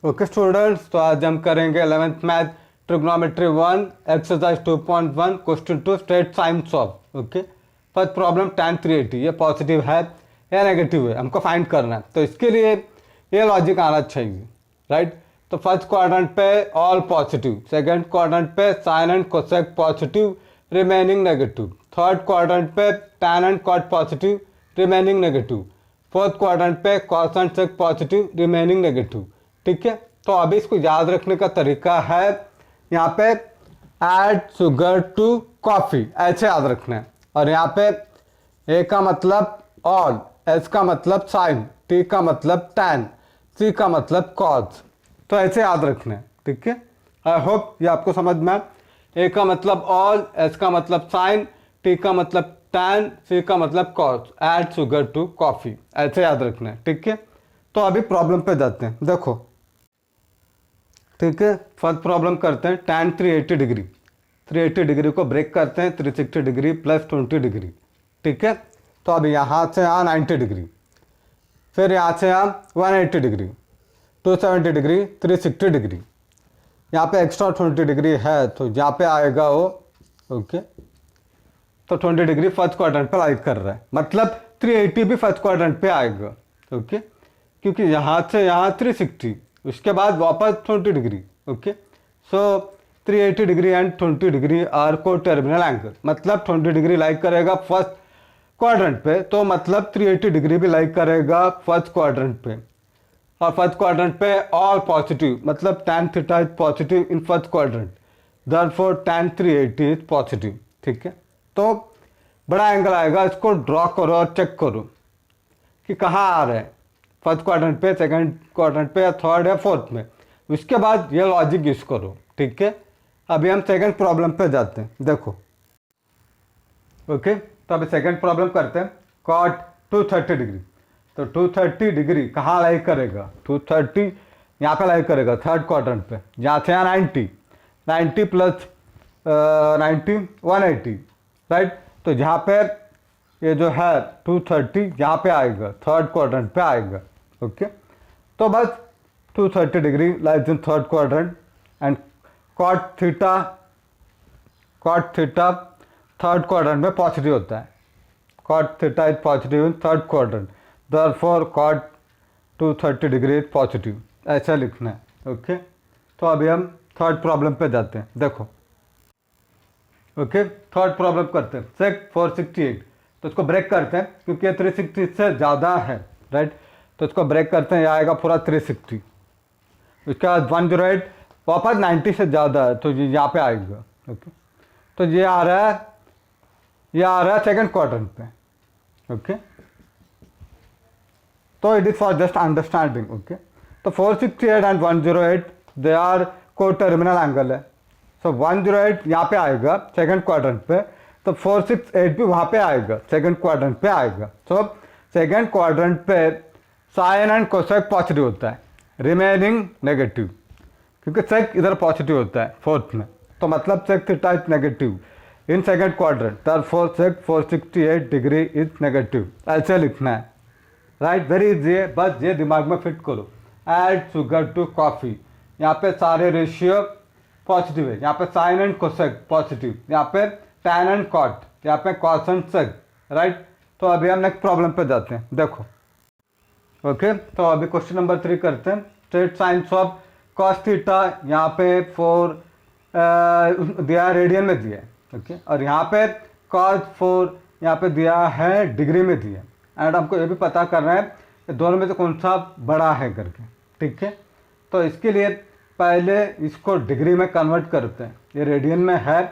Okay students, तो आज हम करेंगे 11th math trigonometry 1 exercise 2.1 question 2 straight sign solve. Okay, first problem tan 380, ये पॉजिटिव है या नेगेटिव है हमको फाइंड करना है। तो इसके लिए ये लॉजिक आना चाहिए, राइट। तो फर्स्ट क्वाड्रेंट पे ऑल पॉजिटिव, सेकंड क्वाड्रेंट पे sine and cosec positive remaining negative, third quadrant पे tan and cot positive remaining negative, fourth quadrant पे cos and sec positive remaining negative. ठीक है, तो अभी इसको याद रखने का तरीका है, यहाँ पे ऐड शुगर टू कॉफ़ी ऐसे याद रखना है। और यहाँ पे ए का मतलब ऑल, एस का मतलब साइन, टी का मतलब टैन, सी का मतलब कॉज, तो ऐसे याद रखना है। ठीक है, आई होप ये आपको समझ में। ए का मतलब ऑल, एस का मतलब साइन, टी का मतलब टैन, सी का मतलब cos, add sugar to coffee ऐसे याद रखना है। ठीक है, तो अभी प्रॉब्लम पे जाते हैं। देखो, ठीक है, फर्स्ट प्रॉब्लम करते हैं tan 380 डिग्री। 380 डिग्री को ब्रेक करते हैं 360 डिग्री प्लस 20 डिग्री। ठीक है, तो अब यहाँ से यहाँ 90 डिग्री, फिर यहाँ से यहाँ 180 डिग्री, 270 डिग्री, 360 डिग्री, यहाँ पे एक्स्ट्रा 20 डिग्री है तो यहाँ पे आएगा वो। ओके, तो 20 डिग्री फर्स्ट क्वाड्रेंट पे लाइक कर रहा है, मतलब 380 भी फर्स्ट क्वाड्रेंट पे आएगा। ओके, क्योंकि यहाँ से यहाँ 360, उसके बाद वापस 20 degree. Okay, so 380 degree and 20 degree are को टर्मिनल एंगल, मतलब 20 डिग्री लाइक करेगा फर्स्ट क्वाड्रेंट पे, तो मतलब 380 डिग्री भी लाइक करेगा फर्स्ट क्वाड्रेंट पे। और फर्स्ट क्वाड्रेंट पे ऑल पॉजिटिव, मतलब tan theta is positive in first quadrant, therefore tan 380 is positive. ठीक है, तो बड़ा एंगल आएगा, इसको ड्रॉ करो और चेक करो कि कहाँ आ रहा है, फर्स्ट क्वाड्रेंट पे, सेकंड क्वाड्रेंट पे, या थर्ड या फोर्थ में। उसके बाद ये लॉजिक यूज करो। ठीक है, अभी हम सेकंड प्रॉब्लम पे जाते हैं। देखो, ओके, तो अभी सेकंड प्रॉब्लम करते हैं। कॉट 230 डिग्री, तो 230 डिग्री कहाँ लाई करेगा, 230 यहाँ पे लाई करेगा थर्ड क्वाड्रेंट पे, यहाँ से यहाँ 90, 90 प्लस 90 180, राइट। तो जहाँ पे ये जो है 230 यहाँ पे आएगा, थर्ड क्वाड्रेंट पे आएगा। ओके, तो बस 230 degree lies in third quadrant and cot theta third quadrant में पॉजिटिव होता है, cot theta is positive in third quadrant, therefore cot 230 degree is positive, ऐसा लिखना है। ओके, तो अभी हम थर्ड प्रॉब्लम पे जाते हैं। देखो, ओके, थर्ड प्रॉब्लम करते हैं। सेक 468, तो इसको ब्रेक करते हैं क्योंकि ये 360 से ज़्यादा है, राइट। तो इसको ब्रेक करते हैं, ये आएगा पूरा 360, उसके बाद 108 वापस 90 से ज़्यादा है तो ये यहाँ पे आएगा। ओके, तो ये आ रहा है सेकंड क्वाड्रेंट पे। ओके, तो it is for just understanding. Okay, तो 468 एंड 108 दे आर को टर्मिनल एंगल है, सो 108 यहाँ पे आएगा सेकंड क्वाड्रेंट पे, तो 468 भी वहाँ पे आएगा, सेकंड क्वाड्रेंट पे आएगा। सो सेकंड क्वाड्रेंट पे साइन एंड कोसेक पॉजिटिव होता है, रिमेनिंग नेगेटिव, क्योंकि सेक इधर पॉजिटिव होता है फोर्थ में, तो मतलब sec theta is negative in second quadrant, therefore sec 468 degree is negative, ऐसे लिखना है, राइट। वेरी इजी है, बस ये दिमाग में फिट करो। ऐड शुगर टू कॉफ़ी, यहाँ पे सारे रेशियो पॉजिटिव है, यहाँ पे साइन एंड कोसेक पॉजिटिव, यहाँ पे टैन एंड कॉट, यहाँ पे कॉस एंड सेक, राइट। तो अभी हम नेक्स्ट प्रॉब्लम पे जाते हैं। देखो, ओके, तो अभी क्वेश्चन नंबर 3 करते हैं। Straight science of cos theta, यहाँ पे 4 दिया रेडियन में दिया है। ओके, और यहाँ पे कॉस 4 यहाँ पे दिया है डिग्री में दिया है, एंड हमको ये भी पता करना है कि दोनों में से कौन सा बड़ा है करके। ठीक है, तो इसके लिए पहले इसको डिग्री में कन्वर्ट करते हैं, ये रेडियन में है,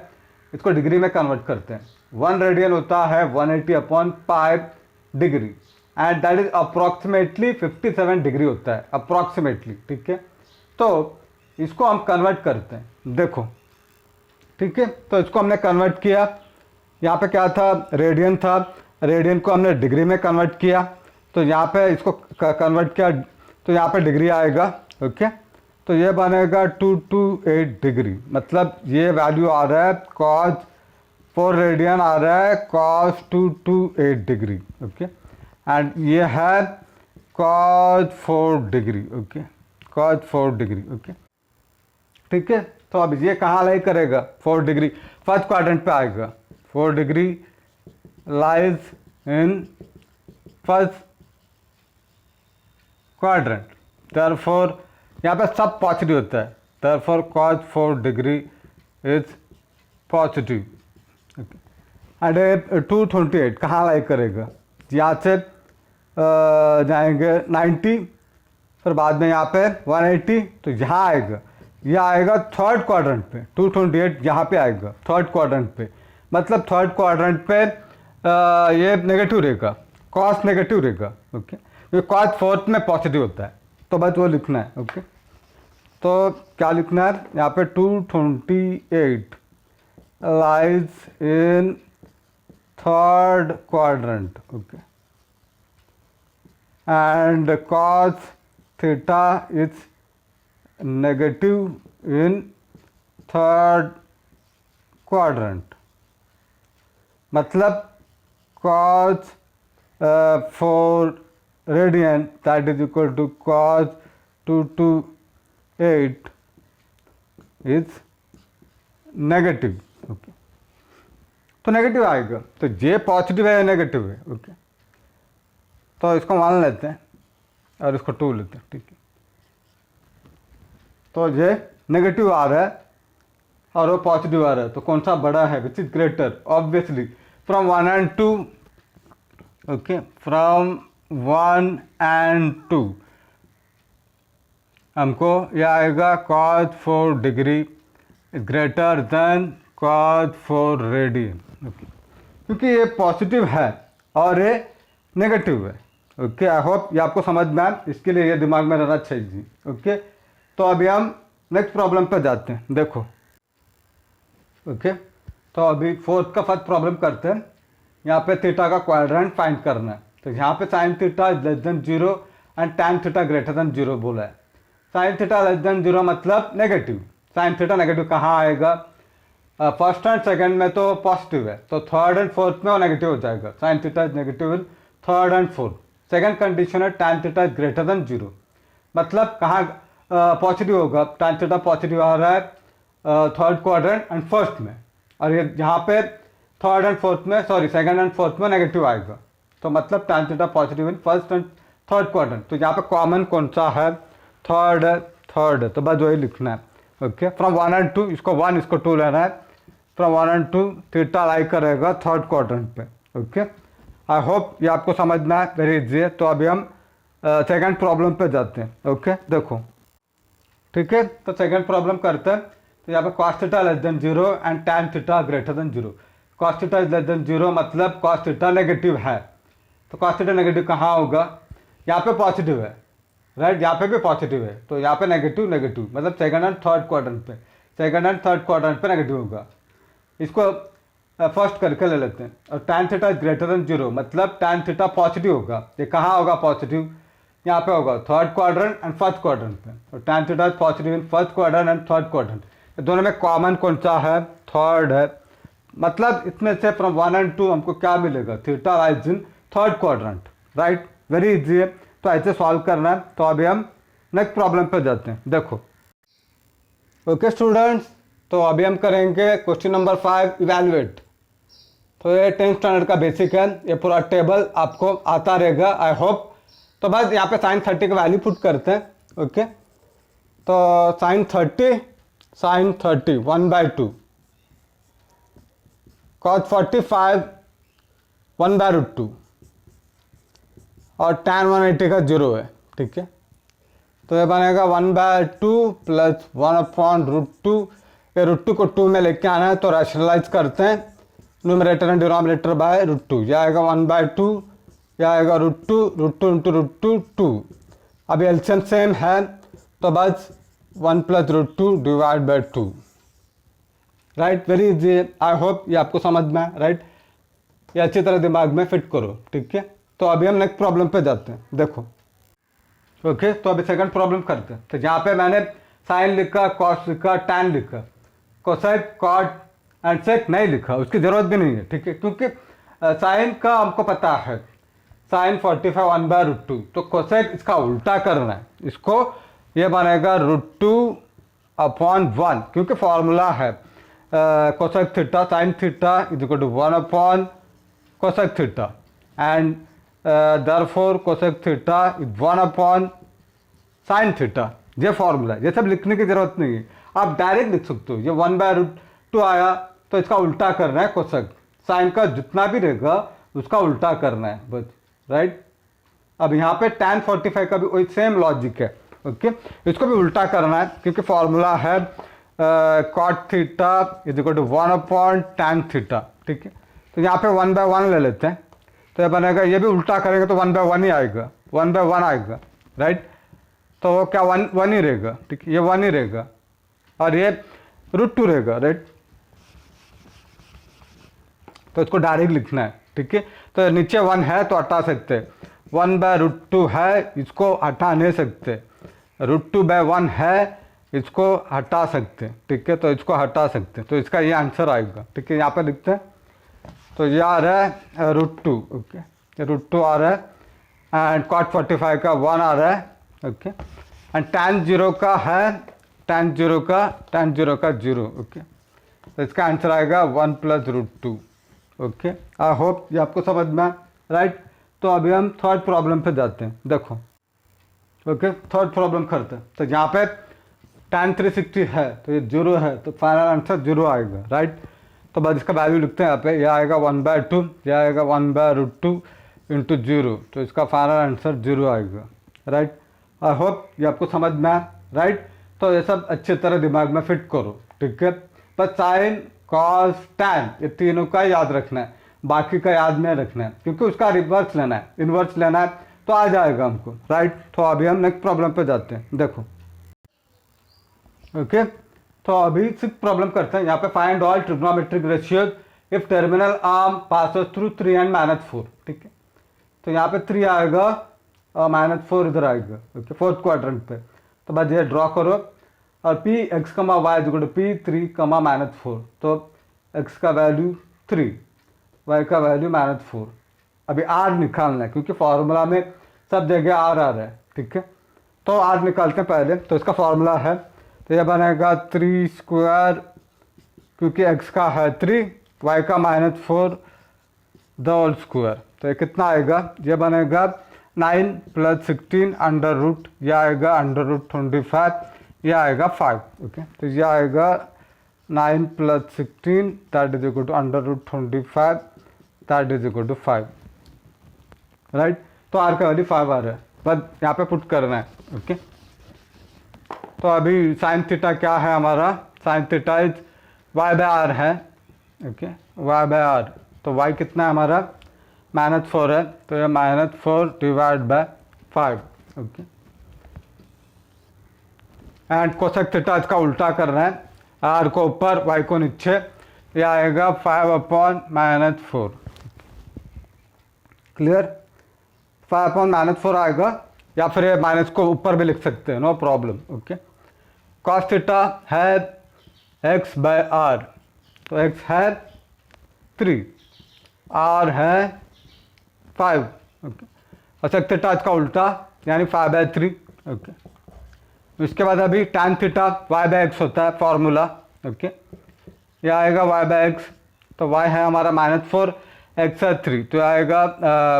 इसको डिग्री में कन्वर्ट करते हैं। 1 रेडियन होता है 180/5 degree, and that is approximately 57 degree होता है, अप्रॉक्सीमेटली। ठीक है, तो इसको हम कन्वर्ट करते हैं। देखो, ठीक है, तो इसको हमने कन्वर्ट किया, यहाँ पे क्या था, रेडियन था, रेडियन को हमने डिग्री में कन्वर्ट किया, तो यहाँ पे इसको कन्वर्ट किया तो यहाँ पे डिग्री आएगा। ओके, तो ये बनेगा 228 डिग्री, मतलब ये वैल्यू आ रहा है cos 4 रेडियन आ रहा है cos 228 डिग्री। ओके, एंड ये है cos 4 degree. Okay, cos 4 degree. Okay, ठीक है। तो अब ये कहाँ लाई करेगा, 4 डिग्री फर्स्ट क्वाड्रेंट पे आएगा। 4 degree lies in first quadrant, therefore यहाँ पे सब पॉजिटिव होता है, therefore cos 4 degree is positive. And 228 कहाँ लाई करेगा, यहाँ से जाएंगे 90, फिर बाद में यहाँ पे 180, तो यहाँ आएगा, यह आएगा थर्ड क्वाड्रेंट पे। 228 यहाँ पे आएगा थर्ड क्वाड्रेंट पे, मतलब थर्ड क्वाड्रेंट पे ये नेगेटिव रहेगा, कॉस नेगेटिव रहेगा। ओके, ये कॉस फोर्थ में पॉजिटिव होता है, तो बस वो लिखना है। ओके, तो क्या लिखना है यहाँ पे, 228 lies in third quadrant. Okay, and cos theta is negative in third quadrant, मतलब cos 4 radian that is equal to cos 228 is negative. Okay, तो नेगेटिव आएगा, तो ये पॉजिटिव है या नेगेटिव है। ओके, तो इसको मान लेते हैं और इसको 2 लेते हैं। ठीक है, तो ये नेगेटिव आ रहा है और वो पॉजिटिव आ रहा है, तो कौन सा बड़ा है, which is greater, obviously from 1 and 2। Okay, from 1 and 2 हमको यह आएगा cos 4 degree greater than cos 4 radian. Okay, क्योंकि ये पॉजिटिव है और ये नेगेटिव है। ओके, आई होप ये आपको समझ में आए, इसके लिए ये दिमाग में रहना चाहिए। ओके, तो अभी हम नेक्स्ट प्रॉब्लम पर जाते हैं। देखो, ओके, तो अभी फोर्थ का फर्स्ट प्रॉब्लम करते हैं। यहाँ पे थीटा का क्वाड्रेंट फाइंड करना है, तो यहाँ पे sine theta less than 0 and tan theta greater than 0 बोला है। साइन थीटा लेस देन 0 मतलब नेगेटिव, साइन थीटा नेगेटिव कहाँ आएगा, फर्स्ट एंड सेकंड में तो पॉजिटिव है, तो थर्ड एंड फोर्थ में वो नेगेटिव हो जाएगा। Sine theta is negative in third and fourth. Second condition है tan theta is greater than 0, मतलब कहाँ पॉजिटिव होगा, टैन थीटा पॉजिटिव आ रहा है थर्ड क्वाड्रेंट एंड फर्स्ट में, और ये यहाँ पे थर्ड एंड फोर्थ में, सॉरी सेकंड एंड फोर्थ में नेगेटिव आएगा, तो मतलब tan theta positive in first and third quadrant. तो यहाँ पे कॉमन कौन सा है, थर्ड है, थर्ड है, तो बस वही लिखना है। ओके, फ्रॉम 1 and 2, इसको 1 इसको 2 लेना है। फ्रॉम 1 and 2 थीटा लाई करेगा थर्ड क्वाड्रेंट पे। ओके, आई होप ये आपको समझना है, वेरी इजी है। तो अभी हम सेकंड प्रॉब्लम पे जाते हैं। ओके, देखो, ठीक है, तो सेकंड प्रॉब्लम करते हैं। तो यहाँ पे cos theta less than 0 and tan theta greater than 0। cos theta is less than 0 मतलब cos थीटा नेगेटिव है, तो cos थीटा नेगेटिव कहाँ होगा, यहाँ पे पॉजिटिव है, राइट, यहाँ पे भी पॉजिटिव है, तो यहाँ पे नेगेटिव नेगेटिव मतलब सेकंड एंड थर्ड क्वाड्रेंट पे, सेकंड एंड थर्ड क्वाड्रेंट पे नेगेटिव होगा। इसको फर्स्ट करके ले लेते हैं। और tan theta is greater than 0 मतलब tan थीटा पॉजिटिव होगा, ये कहाँ होगा पॉजिटिव, यहाँ पे होगा third quadrant and first quadrant पे, और tan theta is positive in first quadrant and third quadrant. दोनों में कॉमन कौन सा है, थर्ड है, मतलब इसमें से फ्रॉम 1 and 2 हमको क्या मिलेगा, theta lies in third quadrant, right, very easy है। तो ऐसे सॉल्व करना है। तो अभी हम नेक्स्ट प्रॉब्लम पर जाते हैं। देखो, ओके स्टूडेंट्स, तो अभी हम करेंगे क्वेश्चन नंबर 5 इवैल्यूएट। तो ये 10th स्टैंडर्ड का बेसिक है, ये पूरा टेबल आपको आता रहेगा, आई होप। तो बस यहाँ पे साइन 30 का वैल्यू पुट करते हैं। ओके, तो साइन 30 1/2, cos 45 1/√2 और tan 180 का 0 है। ठीक है, तो ये बनेगा 1/2 प्लस 1/√2। ये √2 को 2 में लेके आना है, तो रैशनलाइज करते हैं, न्यूमरेटर एंड डिनोमिनेटर बाय √2। यह आएगा 1/2, यह आएगा √2 इंटू √2 2। अभी एलसीएम सेम है, तो बस 1 + √2 divide by 2, right, very easy. I hope ये आपको समझ में आए, राइट, ये अच्छी तरह दिमाग में फिट करो। ठीक है, तो अभी हम नेक्स्ट प्रॉब्लम पे जाते हैं। देखो, ओके, तो अभी सेकंड प्रॉब्लम करते हैं। तो यहाँ पे मैंने साइन लिखा, कॉस लिखा, टैन लिखा, कोसेक, कॉट एंड सेक नहीं लिखा, उसकी ज़रूरत भी नहीं है। ठीक है, क्योंकि साइन का हमको पता है, साइन 45 1/√2, तो कोसेक इसका उल्टा करना है, इसको ये बनेगा √2/1 क्योंकि फॉर्मूला है cosec theta sine theta is equal to 1 cosec theta and therefore cosec theta is 1 sine theta. ये फॉर्मूला है, ये सब लिखने की जरूरत नहीं है, आप डायरेक्ट लिख सकते हो। ये 1/√2 आया तो इसका उल्टा करना है कोसेक, साइन का जितना भी रहेगा उसका उल्टा करना है बस, राइट। अब यहाँ पे tan 45 का भी वही सेम लॉजिक है, ओके। इसको भी उल्टा करना है क्योंकि फॉर्मूला है cot theta is equal to 1/tan theta, ठीक है। तो यहाँ पे 1/1 ले लेते हैं, तो ये बनेगा, ये भी उल्टा करेंगे तो 1/1 ही आएगा, 1/1 आएगा, राइट। तो वो क्या 1 ही रहेगा, ठीक है, ये 1 ही रहेगा और ये √2 रहेगा, राइट। तो इसको डायरेक्ट लिखना है, ठीक है। तो नीचे 1 है तो हटा सकते, 1/√2 है इसको हटा नहीं सकते, √2/1 है इसको हटा सकते, ठीक है। तो इसको हटा सकते, तो इसका ये आंसर आएगा, ठीक है। यहाँ पे लिखते हैं, तो ये आ रहा है √2, ओके, ये √2 आ रहा है एंड cot 45 का 1 आ रहा है, ओके। एंड tan 0 का है, tan 0 का 0, ओके। तो इसका आंसर आएगा 1 + √2, ओके। आई होप ये आपको समझ में, राइट। तो अभी हम थर्ड प्रॉब्लम पे जाते हैं, देखो, ओके। थर्ड प्रॉब्लम करते हैं, तो यहाँ पे tan 360 है तो ये 0 है, तो फाइनल आंसर 0 आएगा, राइट। तो बस इसका वैल्यू लिखते हैं यहाँ पे, यह आएगा 1/2, यह आएगा 1/√2 × 0, तो इसका फाइनल आंसर 0 आएगा, राइट। आई होप ये आपको समझ में आया, राइट। तो ये सब अच्छी तरह दिमाग में फिट करो, ठीक है। बस साइन कॉस टैन ये तीनों का याद रखना है, बाकी का याद नहीं रखना है क्योंकि उसका रिवर्स लेना है, इन्वर्स लेना है, तो आ जाएगा हमको, राइट। तो अभी हम नेक्स्ट प्रॉब्लम पे जाते हैं, देखो, ओके। तो अभी 6th प्रॉब्लम करते हैं। यहाँ पे find all trigonometric ratios if terminal arm passes through 3 and -4, ठीक है। तो यहाँ पे 3 आएगा और -4 इधर आएगा, ओके, 4th क्वाड्रेंट पे। तो बस ये ड्रॉ करो और p x, y is equal to p 3, -4, तो x का वैल्यू 3, y का वैल्यू -4। अभी r निकालना है क्योंकि फॉर्मूला में सब जगह r आ रहा है, ठीक है। तो r निकालते हैं पहले, तो इसका फॉर्मूला है, तो यह बनेगा 3² क्योंकि x का है 3, y का -4 द होल स्क्वायर। तो ये कितना आएगा, ये बनेगा 9 + 16 √, यह आएगा √25, यह आएगा 5, ओके। तो यह आएगा 9 + 16 that is equal to √25 that is equal to 5, right. तो r का वैल्यू 5 आ रहा है, बस यहाँ पे पुट करना है, ओके। तो अभी साइन थीटा क्या है हमारा, साइन थीटा इज y/r है, ओके, y/r। तो y कितना है हमारा, -4 है, तो ये -4 / 5, ओके। एंड कोसेक थीटा इसका उल्टा करना है, r को ऊपर y को नीचे, ये आएगा 5/-4, क्लियर। 5/-4 आएगा, या फिर ये माइनस को ऊपर भी लिख सकते हैं, no problem, okay. cos theta है x/r, तो x है 3, r है 5, ओके। और sec थीटा इसका उल्टा यानी 5/3, ओके। इसके बाद अभी tan थीटा y/x होता है फॉर्मूला, ओके। यह आएगा y/x, तो y है हमारा -4, x है 3, तो आएगा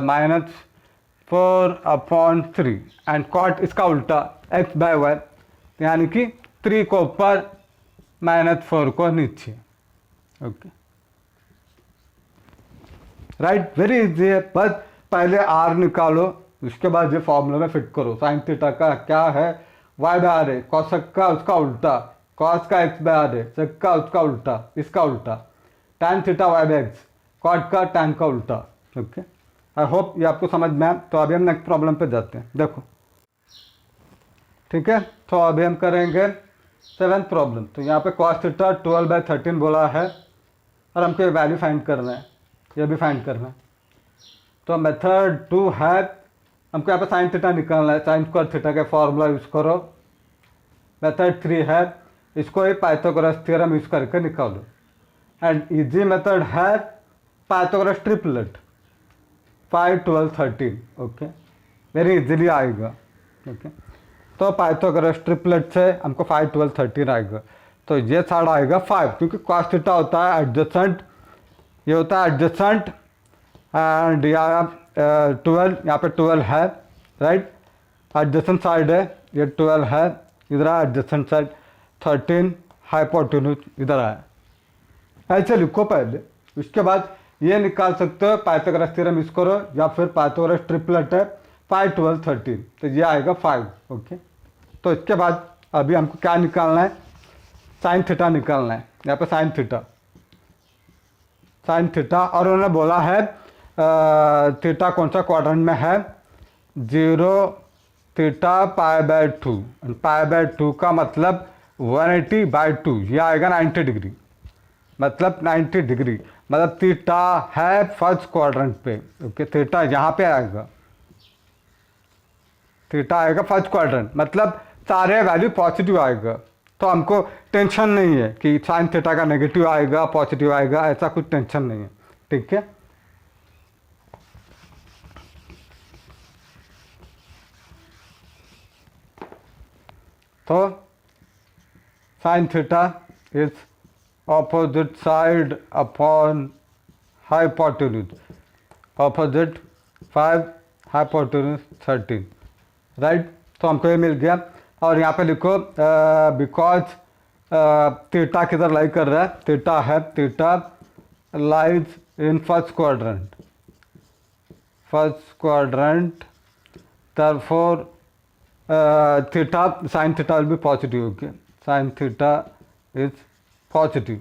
-4/3 एंड cot इसका उल्टा x/y, यानी कि 3 को ऊपर -4 को नीचे, ओके, राइट। वेरी इजी है, बस पहले r निकालो, उसके बाद ये फॉर्मूला में फिट करो। साइन थीटा का क्या है, y/r है, कॉसेक का उसका उल्टा, कॉस का x/r है, सेक का उसका उल्टा, इसका उल्टा, tan थीटा y/x, कॉट का tan का उल्टा, ओके। आई होप ये आपको समझ में आया। तो अभी हम नेक्स्ट प्रॉब्लम पे जाते हैं, देखो, ठीक है। तो अभी हम करेंगे 7th प्रॉब्लम। तो यहाँ पे cos थीटा 12/13 बोला है और हमको ये वैल्यू फाइंड करना है, ये भी फाइंड करना है। तो मेथड 2 है, हमको यहाँ पे साइन थीटा निकालना है, साइन स्क्वायर थीटा का फॉर्मूला यूज़ करो। मेथड 3 है, इसको ही पाइथागोरस थ्योरम यूज़ करके निकालो। एंड इजी मेथड है Pythagoras triplet 5, 12, 13, okay, very easily आएगा, ओके। तो पाइथागोरस ट्रिपलेट से हमको 5, 12, 13 आएगा। तो ये साइड आएगा 5, क्योंकि cos थीटा होता है एडजेसेंट, ये होता है एडजेसेंट, एंड यहाँ 12, यहाँ पे 12 है, राइट, एडजेसेंट साइड है, ये 12 है, इधर है एडजेसेंट साइड, 13 हाइपोटेन्यूज इधर है। ऐसे लिखो पहले, उसके बाद ये निकाल सकते हो पाइथागोरस थ्योरम यूज करो, या फिर पाइथागोरस ट्रिपलेट है 5, 12, 13, तो ये आएगा 5। ओके, तो इसके बाद अभी हमको क्या निकालना है, साइन थीटा निकालना है। यहाँ पे साइन थीटा, और उन्होंने बोला है थीटा कौन सा क्वाड्रेंट में है, 0 थीटा π/2, π/2 का मतलब 180/2, ये आएगा 90 डिग्री, मतलब 90 डिग्री, मतलब थीटा है फर्स्ट क्वाड्रेंट पे। ओके, थीटा यहाँ पे आएगा, थीटा आएगा फर्स्ट क्वाड्रेंट, मतलब सारे वैल्यू पॉजिटिव आएगा। तो हमको टेंशन नहीं है कि साइन थीटा का नेगेटिव आएगा पॉजिटिव आएगा, ऐसा कुछ टेंशन नहीं है, ठीक है। तो sign theta is opposite side upon hypotenuse, opposite 5 hypotenuse 13, right. तो हमको ये मिल गया, और यहाँ पे लिखो बिकॉज थीटा किधर लाई कर रहा है, थीटा है, theta lies in first quadrant, therefore theta sin theta will be positive. Okay, sin theta is positive,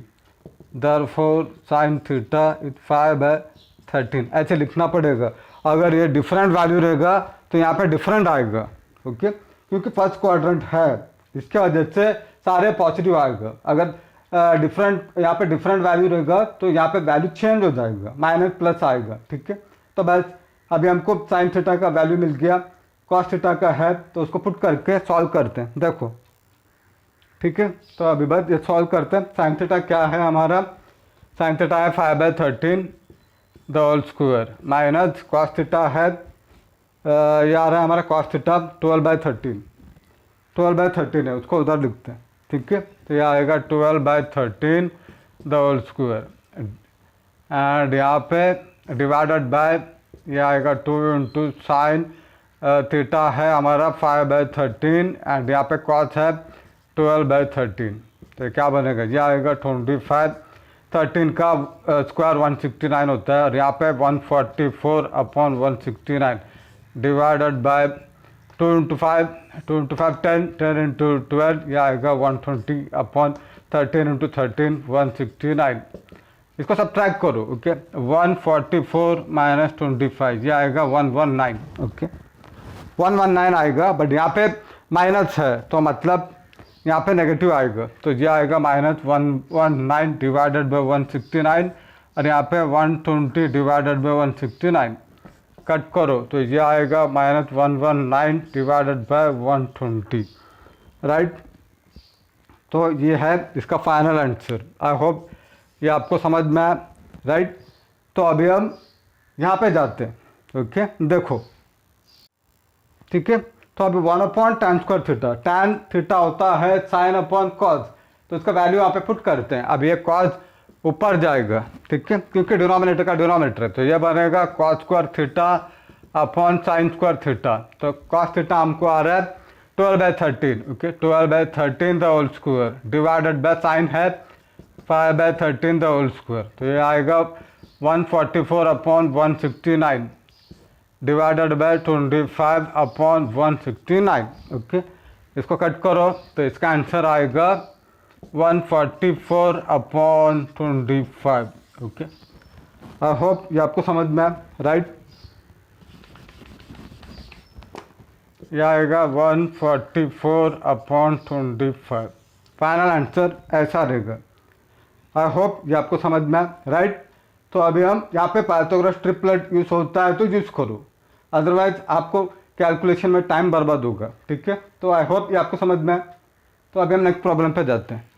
therefore sin theta is 5/13। ऐसे लिखना पड़ेगा। अगर ये डिफरेंट वैल्यू रहेगा तो यहाँ पे डिफरेंट आएगा, ओके, क्योंकि फर्स्ट क्वाड्रेंट है, इसके वजह से सारे पॉजिटिव आएगा। अगर डिफरेंट यहाँ पे डिफरेंट वैल्यू रहेगा तो यहाँ पे वैल्यू चेंज हो जाएगा, माइनस प्लस आएगा, ठीक है। तो बस अभी हमको साइन थीटा का वैल्यू मिल गया, कॉस थीटा का है, तो उसको पुट करके सॉल्व करते हैं, देखो, ठीक है। तो अभी बस ये सॉल्व करते हैं। साइन थीटा क्या है हमारा, साइन थीटा है 5/13 the whole square, minus cos theta है ये आ रहा है हमारा कॉस थीटा 12/13 है, उसको उधर लिखते हैं, ठीक है। तो ये आएगा 12/13 द होल स्क्वायर, एंड यहाँ पे डिवाइडेड बाय ये आएगा 2 इंटू साइन थीटा है हमारा 5/13, एंड यहाँ पे कॉस है 12/13, तो क्या बनेगा, ये आएगा 25। 13 का स्क्वायर 169 होता है, और यहाँ पे 144/169 डिवाइडेड बाय 2 इंटू 5 10, 10 इंटू 12, ये आएगा 120/13 इंटू 13 169। इसको सब्ट्रैक्ट करो, ओके, 144 माइनस 25, ये आएगा 119, ओके, 119 आएगा, बट यहाँ पे माइनस है तो मतलब यहाँ पे नेगेटिव आएगा, तो ये आएगा माइनस 119 डिवाइडेड बाय 169, और यहाँ पे 120 डिवाइडेड बाय 169 कट करो तो ये आएगा माइनस 119 डिवाइडेड बाय 120, राइट। तो ये है इसका फाइनल आंसर। आई होप ये आपको समझ में आया, राइट। तो अभी हम यहाँ पे जाते हैं, ओके, देखो, ठीक है। तो अभी 1/tan square theta, tan theta होता है साइन अपॉन कॉस, तो इसका वैल्यू यहाँ पे पुट करते हैं। अब ये कॉस ऊपर जाएगा, ठीक है, क्योंकि डिनोमिनेटर का डिनोमिनेटर है, तो ये बनेगा cos square theta upon sine square theta. तो कॉस थीटा हमको आ रहा है 12/13, okay, 12/13 the whole square divided by sine है 5/13 द होल स्क्वायर, तो ये आएगा 144/169 डिवाइडेड बाय 25/169, ओके। इसको कट करो तो इसका आंसर आएगा 144/25, ओके। आई होप ये आपको समझ में आया, राइट। ये आएगा 144/25, फाइनल आंसर ऐसा रहेगा। आई होप ये आपको समझ में आया, राइट। तो अभी हम यहाँ पे पाइथागोरस ट्रिपलेट यूज होता है तो यूज करो, अदरवाइज आपको कैलकुलेशन में टाइम बर्बाद होगा, ठीक है। तो आई होप ये आपको समझ में आए। तो अभी हम नेक्स्ट प्रॉब्लम पे जाते हैं,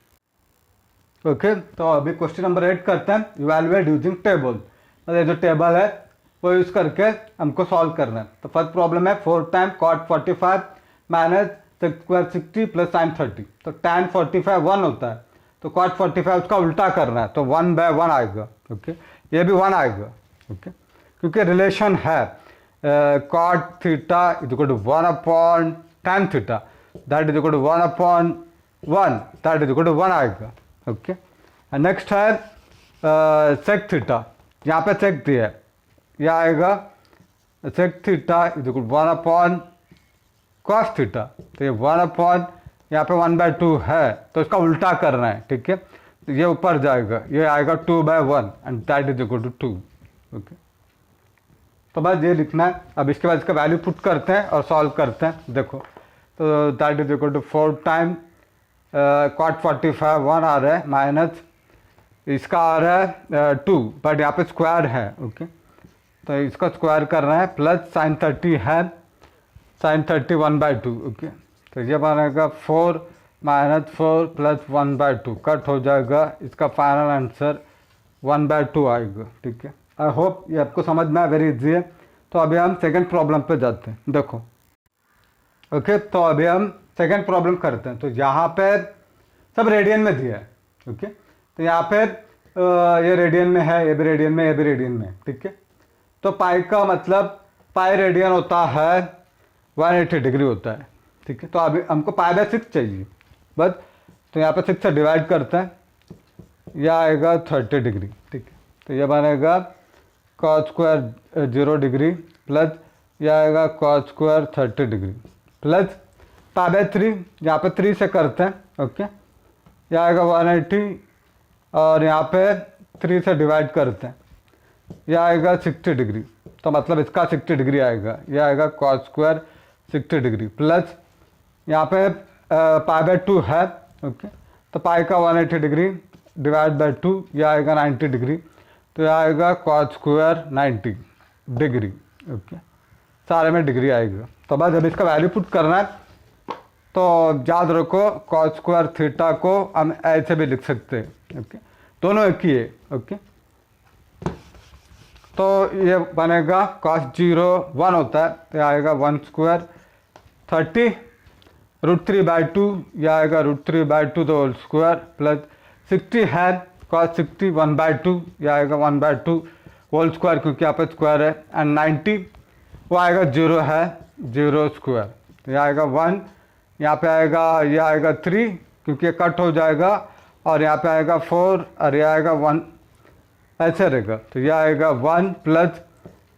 ओके। तो अभी क्वेश्चन नंबर 8 करते हैं, इवैल्यूएट यूजिंग टेबल। मतलब जो टेबल है वो यूज़ करके हमको सॉल्व करना है। तो फर्स्ट प्रॉब्लम है 4 time cot 45 minus sec square 60 plus sine 30, तो tan 45 1 होता है, तो cot 45 उसका उल्टा करना है, तो 1/1 आएगा। ओके, ये भी 1 आएगा। ओके, क्योंकि रिलेशन है cot theta is equal to 1/tan theta, that is equal to 1/1, that is equal to 1 आएगा। ओके, नेक्स्ट है सेक थीटा, यहाँ पे सेक दिया है, यह आएगा sec theta is equal 1/cos theta, तो ये 1 यहाँ पे 1/2 है, तो इसका उल्टा करना है। ठीक है, तो ये ऊपर जाएगा, ये आएगा 2/1 and that is equal to 2। Okay, तो बस ये लिखना है। अब इसके बाद इसका वैल्यू पुट करते हैं और सॉल्व करते हैं। देखो, तो that is equal to 4 time cot 45 1 आ रहा है, माइनस इसका आ रहा है 2, बट यहाँ पे स्क्वायर है। ओके, तो इसका स्क्वायर करना है, प्लस साइन 30 है, साइन 30 1/2। ओके, तो ये बनेगा 4 माइनस 4 प्लस 1/2, कट हो जाएगा, इसका फाइनल आंसर 1/2 आएगा। ठीक है, आई होप ये आपको समझ में वेरी इजी है। तो अभी हम सेकंड प्रॉब्लम पे जाते हैं। देखो, ओके, तो अभी हम सेकंड प्रॉब्लम करते हैं। तो यहाँ पे सब रेडियन में दिया है। ओके, तो यहाँ पे ये रेडियन में है, ये भी रेडियन में, ये भी रेडियन में। ठीक है, तो पाई का मतलब पाई रेडियन होता है 180 डिग्री होता है। ठीक है, तो अभी हमको π/6 चाहिए बस, तो यहाँ पे 6 से डिवाइड करते हैं, यह आएगा 30 डिग्री। ठीक है, तो यह बनेगा cos स्क्वायर 0 डिग्री प्लस यह आएगा cos स्क्वायर 30 डिग्री प्लस π/3, यहाँ पे 3 से करते हैं। ओके, यह आएगा 180 और यहाँ पे 3 से डिवाइड करते हैं, यह आएगा 60 डिग्री, तो मतलब इसका 60 डिग्री आएगा, यह आएगा cos स्क्वायर 60 डिग्री प्लस यहाँ पे π/2 है। ओके, तो पाई का 180 डिग्री डिवाइड बाय 2, यह आएगा 90 डिग्री, तो यह आएगा cos स्क्वायर 90 डिग्री। ओके, सारे में डिग्री आएगा। तो बस जब इसका वैल्यू पुट करना है, तो याद रखो cos स्क्वायर थीटा को हम ऐसे भी लिख सकते हैं। ओके, दोनों एक ही है। ओके, तो ये बनेगा cos 0 1 होता है, तो आएगा 1 स्क्वायर 30 √3/2, यह आएगा √3/2 द होल स्क्वायर प्लस 60 है cos 60 1/2, यह आएगा 1/2 होल स्क्वायर, क्योंकि यहाँ पे स्क्वायर है, एंड 90 वो आएगा 0 है, 0 स्क्वायर, तो यह आएगा 1, यहाँ पे आएगा, यह आएगा 3 क्योंकि ये कट हो जाएगा, और यहाँ पे आएगा 4 और यह आएगा 1, ऐसे रहेगा। तो यह आएगा 1 प्लस,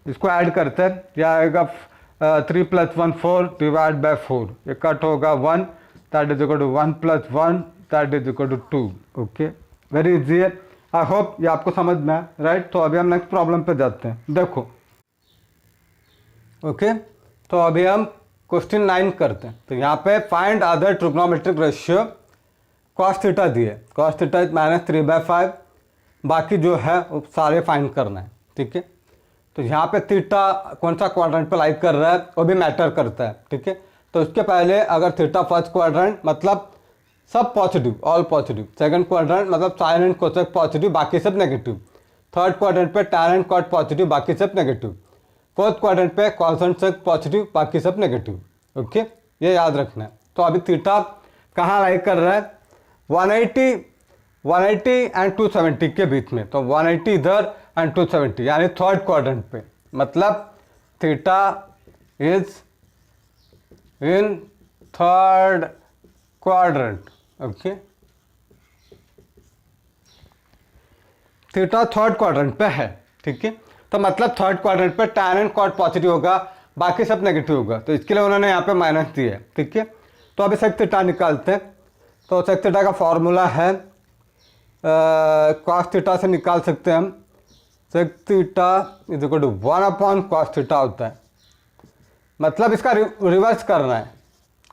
इसको ऐड करते हैं, यह आएगा 3 + 1 4 डिवाइड बाय 4, ये कट होगा 1, that is equal to 1 + 1 that is equal to 2। Okay, very easy है। आई होप ये आपको समझ में आए, राइट। तो अभी हम नेक्स्ट प्रॉब्लम पे जाते हैं। देखो, ओके, तो अभी हम क्वेश्चन 9 करते हैं। तो यहाँ पे find other trigonometric ratio cos theta दिए, cos थीटा इज -3/5, बाकी जो है वो सारे फाइंड करना है। ठीक है, तो यहाँ पे थीटा कौन सा क्वाड्रेंट पे लाइक कर रहा है वो भी मैटर करता है। ठीक है, तो उसके पहले अगर थीटा फर्स्ट क्वाड्रेंट मतलब सब positive, all positive, second quadrant मतलब साइन एंड कोसेक पॉजिटिव, बाकी सब नेगेटिव, थर्ड क्वाड्रेंट पे tan एंड cot पॉजिटिव, बाकी सब नेगेटिव, फोर्थ क्वाड्रेंट पे cos एंड sec पॉजिटिव, बाकी सब नेगेटिव। ओके, ये याद रखना है। तो अभी थीटा कहाँ लाइक कर रहा है, 180 एंड 270 के बीच में, तो 180 इधर एंड 270 यानी थर्ड क्वाड्रेंट पे, मतलब theta is in third quadrant. Okay, theta third quadrant पे है। ठीक है, तो मतलब थर्ड क्वाड्रेंट पे tan एंड cot पॉजिटिव होगा, बाकी सब नेगेटिव होगा, तो इसके लिए उन्होंने यहाँ पे माइनस दिया है। ठीक है, तो अभी सेक थीटा निकालते हैं। तो सेक थीटा का फॉर्मूला है cos थीटा से निकाल सकते हैं हम, sec theta is equal to 1/cos theta होता है, मतलब इसका रिवर्स करना है,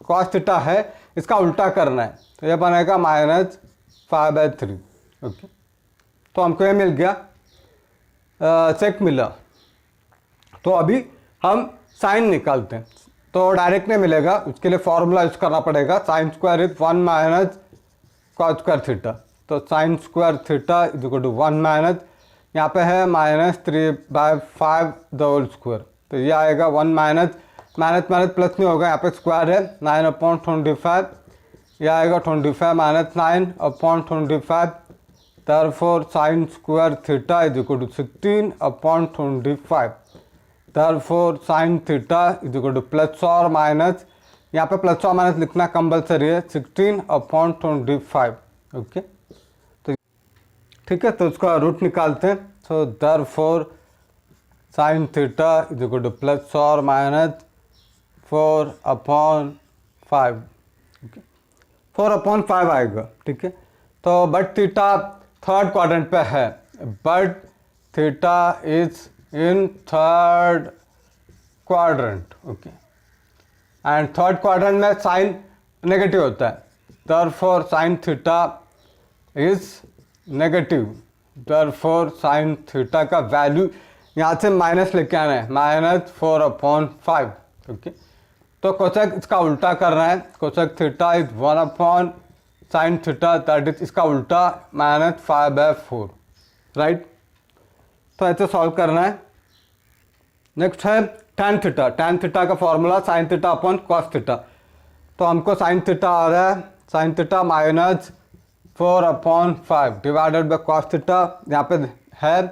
cos थीटा है इसका उल्टा करना है, तो यह बनेगा -5/3। ओके, तो हमको ये मिल गया, सेक मिला। तो अभी हम साइन निकालते हैं, तो डायरेक्ट नहीं मिलेगा, उसके लिए फॉर्मूला यूज करना पड़ेगा, sine square is 1 - cos square theta, तो sine square theta is equal to 1 यहाँ पे है -3/5 द होल स्क्वायर, तो ये आएगा 1 - माइनस माइनस प्लस नहीं होगा, यहाँ पे स्क्वायर है 9/25, यह आएगा 25 minus 9/25, therefore sin square theta is equal to 16/25, therefore sin theta is equal to plus और माइनस, यहाँ पे प्लस और माइनस लिखना कंपलसरी है, 16/25। ओके, तो ठीक है, तो उसका रूट निकालते हैं। सो therefore sin theta is equal to plus और माइनस 4/5, ओके, 4/5 आएगा। ठीक है, तो बट थीटा थर्ड क्वाड्रेंट पे है, but theta is in third quadrant. Okay, and third quadrant में साइन नेगेटिव होता है, therefore sin theta is negative, therefore sin theta का वैल्यू यहाँ से माइनस लेके आना है, -4/5। ओके, तो कोसेक इसका उल्टा करना है, cosec theta is 1/sin theta, that is इसका उल्टा -5/4, राइट। तो ऐसे सॉल्व करना है। नेक्स्ट है tan थीटा। tan थीटा का formula sin theta upon cos theta, तो हमको sin थीटा आ रहा है sin theta -4/5 divided by cos theta, यहाँ पे है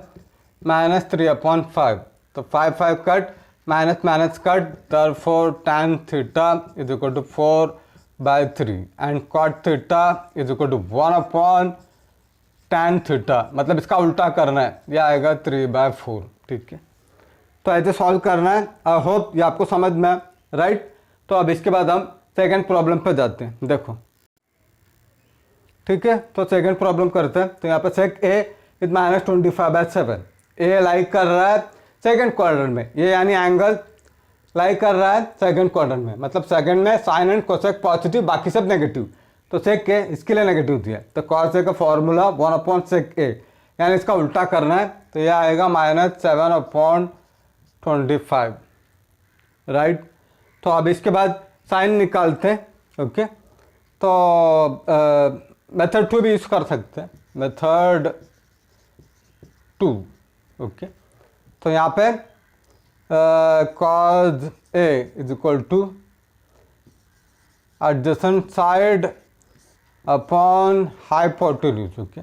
-3/5, तो 5 cut, minus minus cut, therefore tan theta is equal to 4/3 and cot theta is equal to 1/tan theta, मतलब इसका उल्टा करना है, यह आएगा 3/4। ठीक है, तो ऐसे सॉल्व करना है। आई होप ये आपको समझ में, राइट। तो अब इसके बाद हम सेकंड प्रॉब्लम पे जाते हैं। देखो, ठीक है, तो सेकंड प्रॉब्लम करते हैं। तो यहाँ पे सेक ए इज -25/7, ए लाइक कर रहा है सेकंड क्वाड्रेंट में, ये यानी एंगल लाइक कर रहा है सेकंड क्वाड्रेंट में, मतलब सेकंड में साइन एंड कोसेक पॉजिटिव, बाकी सब नेगेटिव। तो सेक ए इसके लिए नेगेटिव दिया, तो कॉस ए का फॉर्मूला 1/sec ए, यानी इसका उल्टा करना है, तो यह आएगा -7/25, राइट। तो अब इसके बाद साइन निकालते हैं। ओके, तो मेथड 2 भी यूज कर सकते हैं, मेथड 2। ओके, तो यहाँ पे cos A is equal two adjacent side upon hypotenuse. Okay,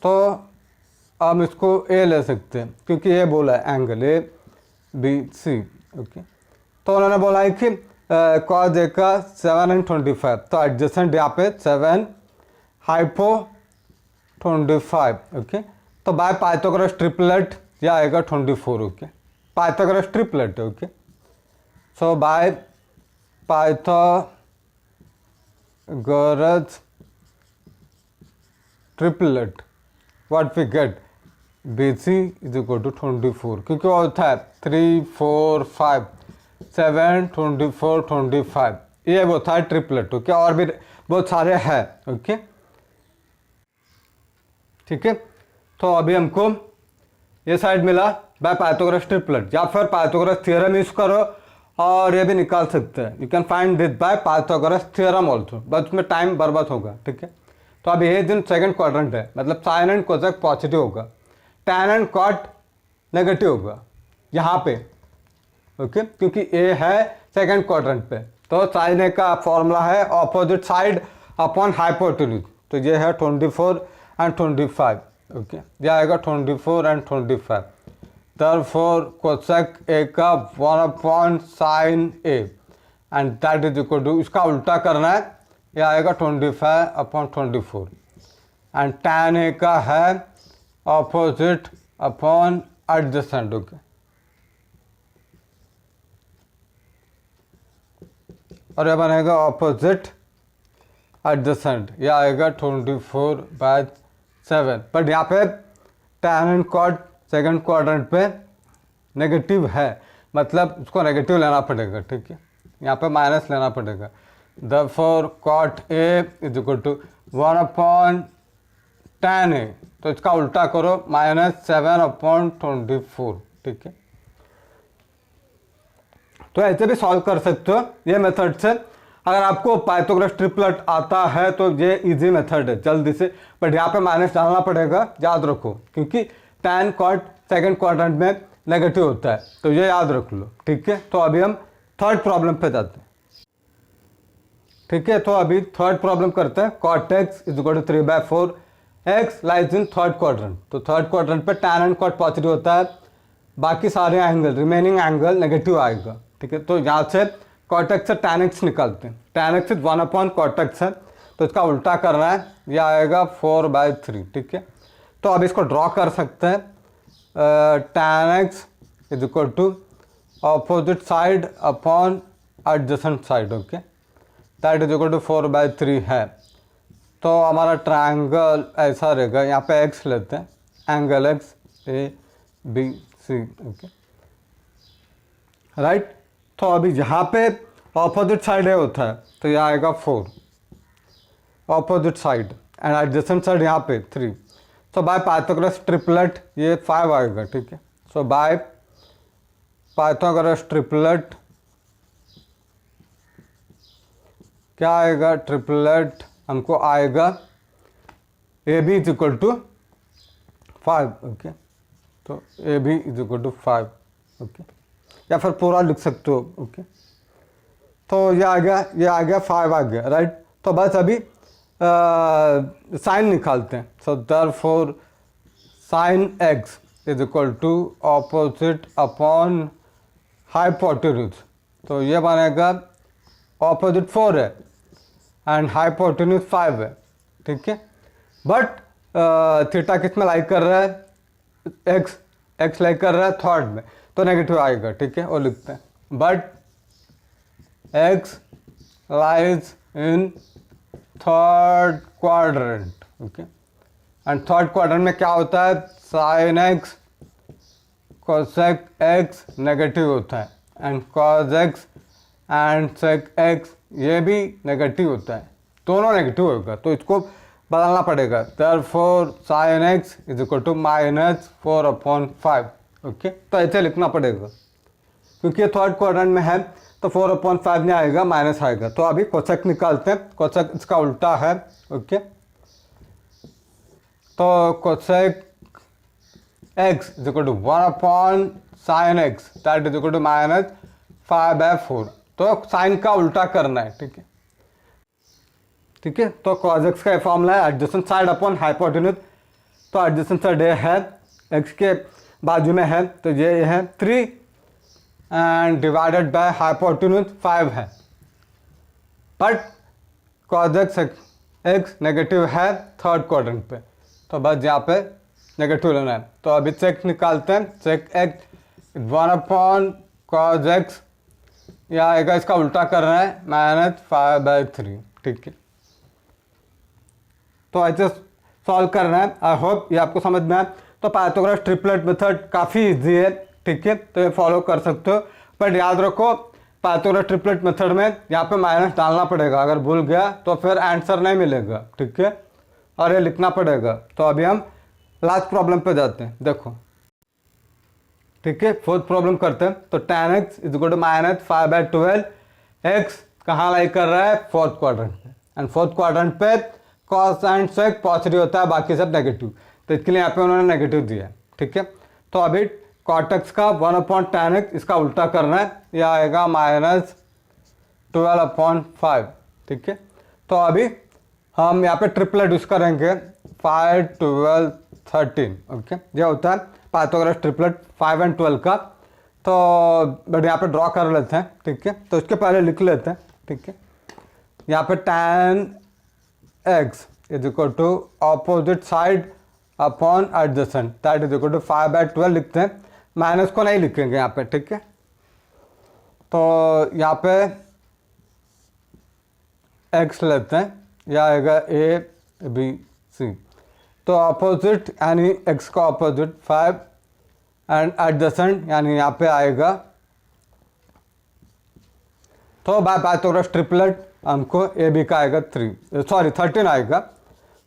तो हम इसको A ले सकते हैं, क्योंकि ये बोला है एंगल ABC। ओके, तो उन्होंने बोला है कि cos A का 7 and 25, तो एडजेसेंट यहाँ पे 7 हाइपो 25। ओके, तो बाय पाइथागोरस ट्रिपलेट यह आएगा 24। Okay, Pythagoras triplet. Okay, so by Pythagoras triplet what we get BC is equal to 24, क्योंकि वो होता है 3 4 5 7 24 25, ये वो था ट्रिपलेट। ओके, और भी बहुत सारे हैं। ओके, ठीक है, तो अभी हमको ये साइड मिला बाय पाइथागोरस ट्रिपलेट, या फिर पाइथागोरस थ्योरम यूज करो और ये भी निकाल सकते हैं। You can find this by Pythagoras theorem also, बस उसमें टाइम बर्बाद होगा। ठीक है, तो अभी ये दिन सेकंड क्वाड्रेंट है, मतलब साइन एंड कोसेक पॉजिटिव होगा, टैन एंड कॉट नेगेटिव होगा यहाँ पे। ओके, क्योंकि ए है सेकंड क्वाड्रेंट पे, तो साइन ए का फॉर्मूला है ऑपोजिट साइड अपॉन हाइपोटेन्यूज, तो ये है 24 and 25। ओके, ये आएगा 24 and 25, therefore cosec A का 1/sin A and that is equal to, इसका उल्टा करना है, ये आएगा 25/24 एंड tan A का है ऑपोजिट अपॉन एडजेसेंट। ओके, और ये बनेगा ऑपोजिट एडजेसेंट, ये आएगा 24/7। बट यहाँ पे tan and cot second quadrant पे नेगेटिव है, मतलब उसको नेगेटिव लेना पड़ेगा। ठीक है, यहाँ पे माइनस लेना पड़ेगा, therefore cot A is equal to 1/tan A, तो इसका उल्टा करो -7/24। ठीक है, तो ऐसे भी सॉल्व कर सकते हो ये मेथड से। अगर आपको पाइथागोरस ट्रिपलेट आता है तो ये इजी मेथड है जल्दी से, बट यहाँ पे माइनस डालना पड़ेगा, याद रखो, क्योंकि tan cot सेकंड क्वाड्रेंट में नेगेटिव होता है, तो ये याद रख लो। ठीक है, तो अभी हम थर्ड प्रॉब्लम पे जाते हैं। ठीक है, तो अभी थर्ड प्रॉब्लम करते हैं। cot x is equal to 3/4, x lies in third quadrant. तो थर्ड क्वाड्रेंट पे tan एंड cot पॉजिटिव होता है, बाकी सारे एंगल रिमेनिंग एंगल नेगेटिव आएगा। ठीक है, तो यहाँ से cot x से tan x निकालते हैं। tan x 1/cot x है, तो इसका उल्टा करना है, ये आएगा 4/3। ठीक है, तो अब इसको ड्रॉ कर सकते हैं। tan x is equal to opposite side upon adjacent side. Okay, that is equal to 4/3 है। तो हमारा ट्रायंगल ऐसा रहेगा, यहाँ पे x लेते हैं, angle x ABC। Okay, right. तो अभी यहाँ पे ऑपोजिट साइड है होता है, तो ये आएगा 4 opposite side, and adjacent side यहाँ पे 3। तो बाय पाइथागोरस ट्रिपलेट ये 5 आएगा। ठीक है, सो बाय पाइथागोरस ट्रिपलेट क्या आएगा, ट्रिपलेट हमको आएगा A B is equal to 5। Okay, तो A B is equal to 5। Okay, या फिर पूरा लिख सकते हो। ओके, तो ये आ गया 5 आ गया, राइट। तो बस अभी साइन निकालते हैं। So therefore sine x is equal to opposite upon hypotenuse. तो ये बनेगा ऑपोजिट 4 है एंड हाइपोटेन्यूज 5 है। ठीक है, बट थीटा किस में लाइक कर रहा है, एक्स लाइक कर रहा है थर्ड में, तो नेगेटिव आएगा। ठीक है, वो लिखते हैं, but x lies in third quadrant. Okay, and third quadrant में क्या होता है, sine x cosec x negative होता है, and cos x and sec x ये भी नेगेटिव होता है, दोनों नेगेटिव होगा, तो इसको बदलना पड़ेगा। Therefore sine x is equal to -4/5। Okay, तो ऐसे लिखना पड़ेगा, क्योंकि ये थर्ड क्वाड्रेंट में है, तो 4/5 नहीं आएगा, माइनस आएगा। तो अभी कोसेक निकालते हैं, कोसेक इसका उल्टा है। ओके, तो cosec x is equal to 1/sin x, that is equal to -5/4। तो साइन का उल्टा करना है। ठीक है, ठीक है, तो cos x का फॉर्मूला है एडजेसेंट साइड अपॉन हाइपोटेन्यूज। तो एडजेसेंट साइड ये है, x के बाजू में है, तो ये है 3 एंड डिवाइडेड बाय हाइपोटेन्यूज 5 है, बट cos x नेगेटिव है थर्ड क्वाड्रेंट पे, तो बस यहाँ पे नेगेटिव लेना है। तो अभी सेक निकालते हैं, सेक x 1/cos x, या आएगा, इसका उल्टा करना है, -5/3। ठीक है, तो ऐसे सॉल्व करना है। आई होप ये आपको समझ में आए। तो पाइथागोरस ट्रिपलेट मेथड काफ़ी इजी है। ठीक है, तो ये फॉलो कर सकते हो, बट याद रखो पाइथागोरस ट्रिपलेट मेथड में यहाँ पे माइनस डालना पड़ेगा, अगर भूल गया तो फिर आंसर नहीं मिलेगा। ठीक है, और ये लिखना पड़ेगा। तो अभी हम लास्ट प्रॉब्लम पे जाते हैं। देखो, ठीक है, फोर्थ प्रॉब्लम करते हैं। तो tan x is equal to -5/12। x कहाँ लाई कर रहा है, फोर्थ क्वाड्रेंट पे, एंड फोर्थ क्वाड्रेंट पे cos एंड sec पॉजिटिव होता है, बाकी सब नेगेटिव, तो इसके लिए यहाँ पे उन्होंने नेगेटिव दिया है। ठीक है, तो अभी cot x का 1/tan x, इसका उल्टा करना है, यह आएगा -12/5। ठीक है, तो अभी हम यहाँ पे ट्रिपलेट यूज करेंगे, 5, 12, 13। ओके, यह होता है पाइथागोरस ट्रिपलेट 5 एंड 12 का। तो बट यहाँ पे ड्रॉ कर लेते हैं। ठीक है, तो इसके पहले लिख लेते हैं। ठीक है, यहाँ पे tan x is equal to opposite side upon adjacent, that is equal to 5/12 लिखते हैं, माइनस को नहीं लिखेंगे यहाँ पे। ठीक है, तो यहाँ पे x लेते हैं, यह आएगा ABC। तो ऑपोजिट यानी x का ऑपोजिट 5 एंड एडजेसेंट यानी यहाँ पे आएगा, तो बाय पाइथागोरस ट्रिपलेट हमको AB का आएगा 13 आएगा।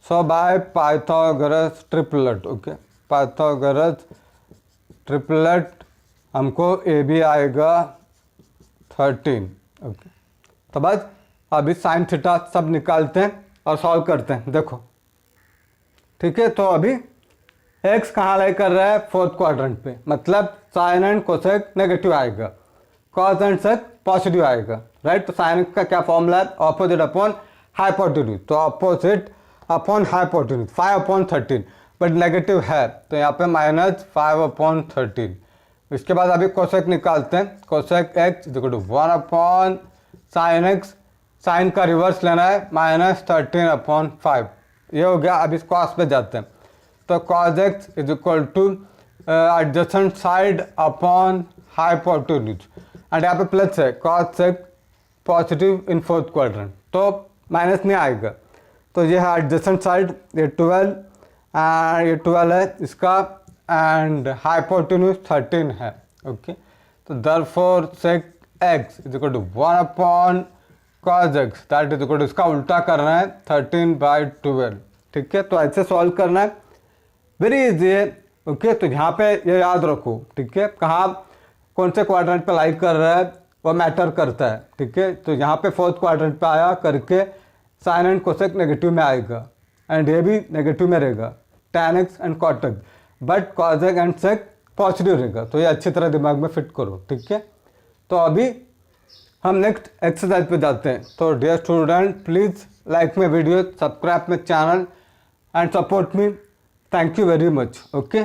So by Pythagoras triplet, okay, Pythagoras triplet हमको AB आएगा 13। ओके, तो बस अभी साइन थीटा सब निकालते हैं और सॉल्व करते हैं। देखो, ठीक है, तो अभी एक्स कहाँ लाई कर रहा है, फोर्थ क्वाड्रेंट पे, मतलब साइन एंड कोसेक नेगेटिव आएगा, कॉस एंड सेक पॉजिटिव आएगा, राइट। तो साइन का क्या फॉर्मूला है, ऑपोजिट अपॉन हाइपोटेन्यूज, तो opposite upon hypotenuse 5/13, but negative है तो यहाँ पे -5/13। इसके बाद अभी कोसेक निकालते हैं, cosec x is equal to 1/sin x, sine का रिवर्स लेना है -13/5, ये हो गया। अब इस कॉस पे जाते हैं, तो cos x is equal two adjacent side upon hypotenuse, and यहाँ पे प्लस है, cos x positive in fourth quadrant, तो माइनस नहीं आएगा, तो ये है एडजेसेंट साइड, ये 12 एंड ये 12 है इसका, एंड हाइपोटेन्यूज 13 है, ओके। तो therefore sec x is equal to 1/cos x, that is equal to, इसका उल्टा करना है 13/12, ठीक है। तो ऐसे सॉल्व करना है, वेरी इजी है, ओके। तो यहाँ पे ये याद रखो, ठीक है, कहाँ कौन से क्वाड्रेंट पे लाई कर रहा है वो मैटर करता है, ठीक है। तो यहाँ पे फोर्थ क्वाड्रेंट पे आया करके साइन एंड कोसेक नेगेटिव में आएगा, एंड ये भी नेगेटिव में रहेगा, tan x and cot x, but cos x and sec positive रहेगा, तो ये अच्छी तरह दिमाग में फिट करो, ठीक है। तो अभी हम नेक्स्ट एक्सरसाइज पे जाते हैं। तो dear student, please like my video, subscribe my channel and support me, thank you very much, okay.